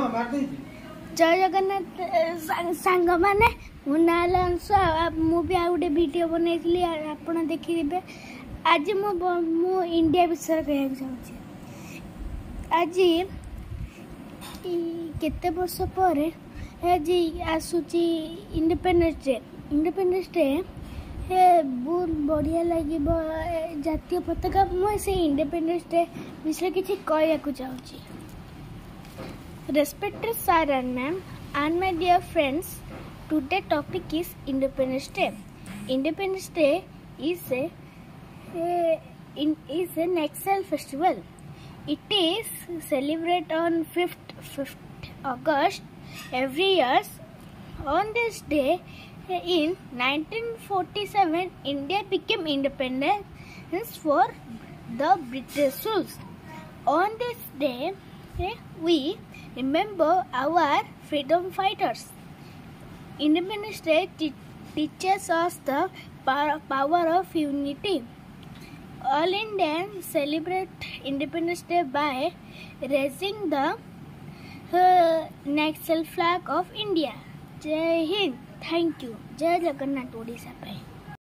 जय जगन्नाथ सांग मैंने अंश मुझे आ गए वीडियो बनई आप देखिए। आज मु इंडिया विषय कहना चाहूँगी। आज केते वर्ष पर आज आसूची इंडिपेंडेंस डे बहुत बढ़िया लगे जातीय पताका। मुझे इंडिपेंडेंस डे विषय किसी कहना चाहूँगी। Respected sir and ma'am and my dear friends, today topic is Independence Day. Independence Day is a national festival. It is celebrated on 5th August every year. On this day, in 1947, India became independent for the British rule. On this day, we remember our freedom fighters. Independence Day teaches us the power of unity. All Indians celebrate Independence Day by raising the national flag of India. Jai Hind. Thank you. Jai Jagannath Odisha.